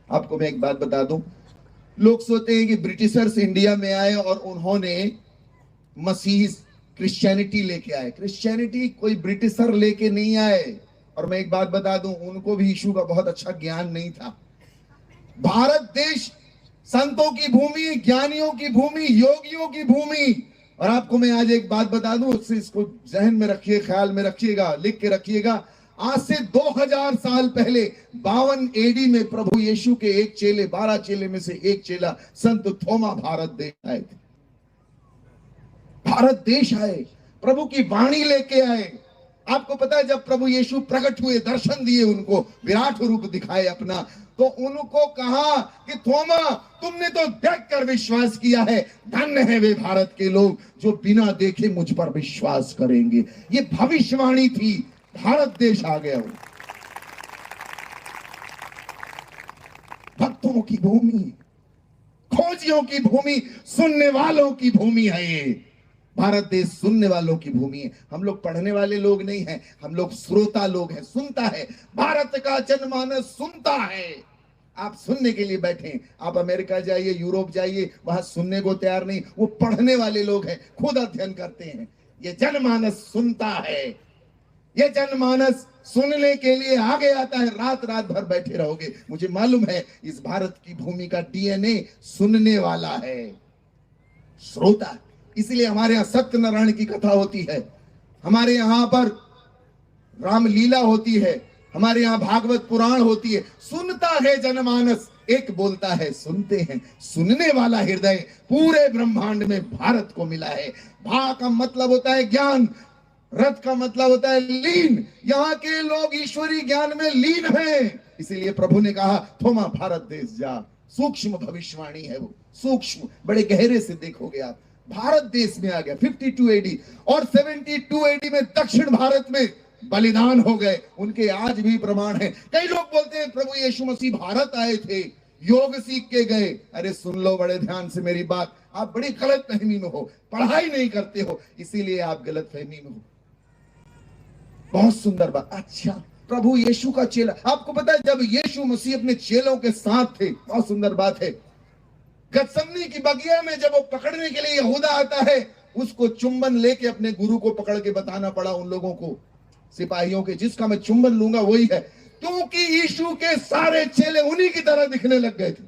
आपको मैं एक बात बता दूं, लोग सोचते हैं कि ब्रिटिशर्स इंडिया में आए और उन्होंने मसीह क्रिश्चियनिटी लेके आए। क्रिश्चियनिटी कोई ब्रिटिशर लेके नहीं आए। और मैं एक बात बता दूं, उनको भी यीशु का बहुत अच्छा ज्ञान नहीं था। भारत देश संतों की भूमि, ज्ञानियों की भूमि, योगियों की भूमि। और आपको मैं आज एक बात बता दूं, उससे इसको जहन में रखिए, ख्याल में रखिएगा, लिख के रखिएगा। आज से 2000 साल पहले 52 एडी में प्रभु यीशु के एक चेले, 12 चेले में से एक चेला संत थोमा भारत देश आए थे। भारत देश आए, प्रभु की वाणी लेके आए। आपको पता है, जब प्रभु यीशु प्रकट हुए, दर्शन दिए, उनको विराट रूप दिखाए अपना, तो उनको कहा कि थोमा, तुमने तो देखकर विश्वास किया है, धन्य है वे भारत के लोग जो बिना देखे मुझ पर विश्वास करेंगे। ये भविष्यवाणी थी। भारत देश आ गया, भक्तों की भूमि, खोजियों की भूमि, सुनने वालों की भूमि है ये। भारत देश सुनने वालों की भूमि है। हम लोग पढ़ने वाले लोग नहीं हैं, हम लोग श्रोता लोग हैं। सुनता है, भारत का जनमानस सुनता है। आप सुनने के लिए बैठे, आप अमेरिका जाइए, यूरोप जाइए, वहां सुनने को तैयार नहीं, वो पढ़ने वाले लोग हैं, खुद अध्ययन करते हैं। ये जनमानस सुनता है। ये जनमानस सुनने के लिए आगे आता है। रात रात भर बैठे रहोगे, मुझे मालूम है इस भारत की भूमि का डीएनए सुनने वाला है, श्रोता। इसलिए हमारे यहाँ सत्यनारायण की कथा होती है, हमारे यहाँ पर रामलीला होती है, हमारे यहाँ भागवत पुराण होती है। सुनता है जनमानस, एक बोलता है, सुनते हैं। सुनने वाला हृदय पूरे ब्रह्मांड में भारत को मिला है। भा का मतलब होता है ज्ञान, रथ का मतलब होता है लीन। यहाँ के लोग ईश्वरीय ज्ञान में लीन हैं। इसीलिए प्रभु ने कहा, थोमा भारत देश जा। सूक्ष्म भविष्यवाणी है वो, सूक्ष्म, बड़े गहरे से देखोगे आप। भारत देश में आ गया 52 एडी, और 72 एडी में दक्षिण भारत में बलिदान हो गए। उनके आज भी प्रमाण है। कई लोग बोलते हैं प्रभु यीशु मसीह भारत आए थे, योग सीख के गए। अरे सुन लो बड़े ध्यान से मेरी बात, आप बड़ी गलत फहमी में हो, पढ़ाई नहीं करते हो, इसीलिए आप गलत फहमी में हो। बहुत सुंदर बात। अच्छा, प्रभु यीशु का चेला, आपको पता है जब यीशु मसीह अपने चेलों के साथ थे, बहुत सुंदर बात है, गतसमनी की बगिया में जब वो पकड़ने के लिए यहूदा आता है, उसको चुंबन लेके अपने गुरु को पकड़ के बताना पड़ा उन लोगों को, सिपाहियों के, जिसका मैं चुंबन लूंगा वही है, क्योंकि यीशु के सारे चेले उन्हीं की तरह दिखने लग गए थे।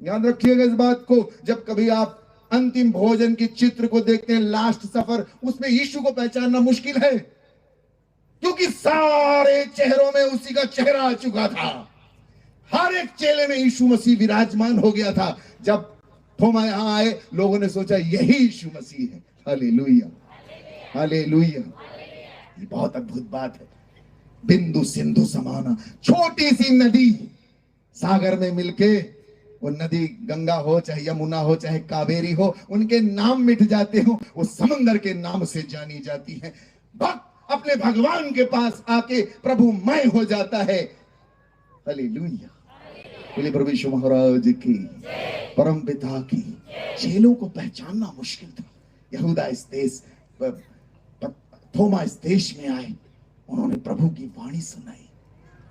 याद रखिएगा इस बात को। जब कभी आप अंतिम भोजन की चित्र को देखते हैं, लास्ट सफर, उसमें यीशु को पहचानना मुश्किल है, क्योंकि सारे चेहरों में उसी का चेहरा आ चुका था। हर एक चेले में यीशु मसीह विराजमान हो गया था। जब थोमा यहां आए, लोगों ने सोचा यही यीशु मसीह है। Hallelujah, hallelujah. ये बहुत अद्भुत बात है। बिंदु सिंधु समाना, छोटी सी नदी सागर में मिलके, वो नदी गंगा हो चाहे यमुना हो चाहे कावेरी हो, उनके नाम मिट जाते हो, वो समंदर के नाम से जानी जाती है। भक्त अपने भगवान के पास आके प्रभुमय हो जाता है। हालेलुया, बोले प्रभु यीशु महाराज की, परम पिता की। चेलों को पहचानना मुश्किल था। यहूदा इस देश, थोमा इस देश में आए, उन्होंने प्रभु की वाणी सुनाई।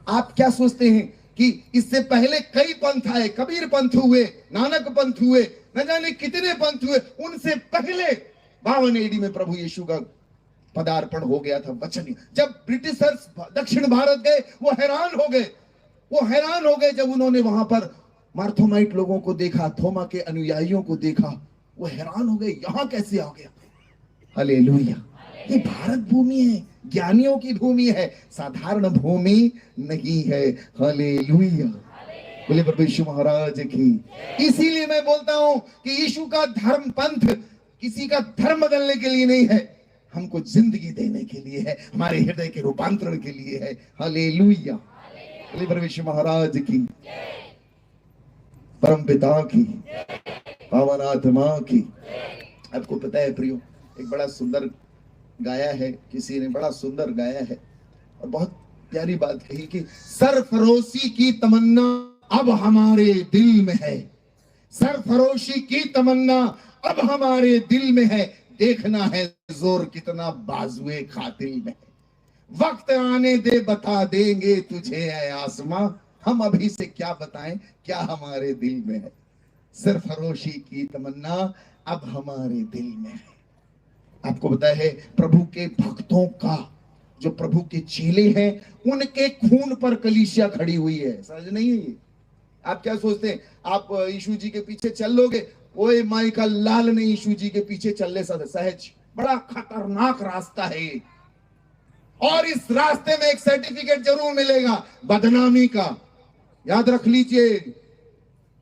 आप क्या सोचते हैं कि इससे पहले कई पंथ आए, कबीर पंथ हुए, नानक पंथ हुए, न जाने कितने पंथ हुए। उनसे पहले 52 एडी में प्रभु यीशु का पदार्पण हो गया था, वचन। जब ब्रिटिशर्स दक्षिण भारत गए, वो हैरान हो गए। वो हैरान हो गए जब उन्होंने वहां पर मार्थोमाइट लोगों को देखा, थोमा के अनुयायियों को देखा, वो हैरान हो गए, यहां कैसे आ गया। हालेलुया। ये भारत भूमि है, ज्ञानियों की भूमि है, साधारण भूमि नहीं है। हालेलुया, बोले प्रभु यीशु महाराज की। इसीलिए मैं बोलता हूं कि यीशु का धर्म पंथ किसी का धर्म बदलने के लिए नहीं है, हमको जिंदगी देने के लिए है, हमारे हृदय के रूपांतरण के लिए है। हालेलुया, बोले प्रभु यीशु महाराज की, परम पिता की, पावन आत्मा की। आपको पता है प्रियो, एक बड़ा सुंदर गाया है, किसी ने बड़ा सुंदर गाया है और बहुत प्यारी बात कही कि सरफरोशी की तमन्ना अब हमारे दिल में है। सरफरोशी की तमन्ना अब हमारे दिल में है, देखना है जोर कितना बाजुए कातिल में है। वक्त आने दे बता देंगे तुझे ऐ आसमां, हम अभी से क्या बताएं क्या हमारे दिल में है। सरफरोशी की तमन्ना अब हमारे दिल में है। आपको पता है प्रभु के भक्तों का, जो प्रभु के चेले हैं, उनके खून पर कलीसिया खड़ी हुई है। समझ नहीं है ये? आप क्या सोचते हैं आप यीशु जी के पीछे चल लोगे? ओए माइकल लाल ने यीशु जी के पीछे चलने से सहज, बड़ा खतरनाक रास्ता है ये। और इस रास्ते में एक सर्टिफिकेट जरूर मिलेगा, बदनामी का। याद रख लीजिए,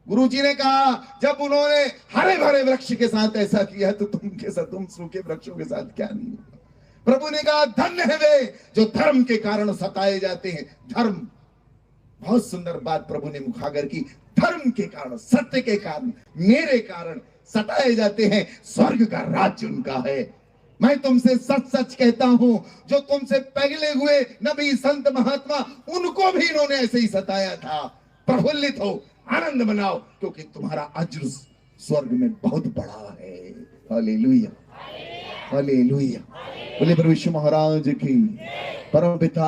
गुरुजी ने कहा जब उन्होंने हरे भरे वृक्ष के साथ ऐसा किया तो तुम सूखे वृक्षों के साथ क्या नहीं होगा। प्रभु ने कहा धन्य है वे जो धर्म के कारण सताए जाते हैं। धर्म, बहुत सुंदर बात प्रभु ने मुखागर की। धर्म के कारण, सत्य के कारण, मेरे कारण सताए जाते हैं, स्वर्ग का राज्य उनका है। मैं तुमसे सच सच कहता हूं, जो तुमसे पहले हुए नबी संत महात्मा, उनको भी इन्होंने ऐसे ही सताया था। प्रफुल्लित हो, आनंद मनाओ, क्योंकि तुम्हारा अज्र स्वर्ग में बहुत बड़ा है। Hallelujah, hallelujah. बोले प्रभु यीशु महाराज की। परम पिता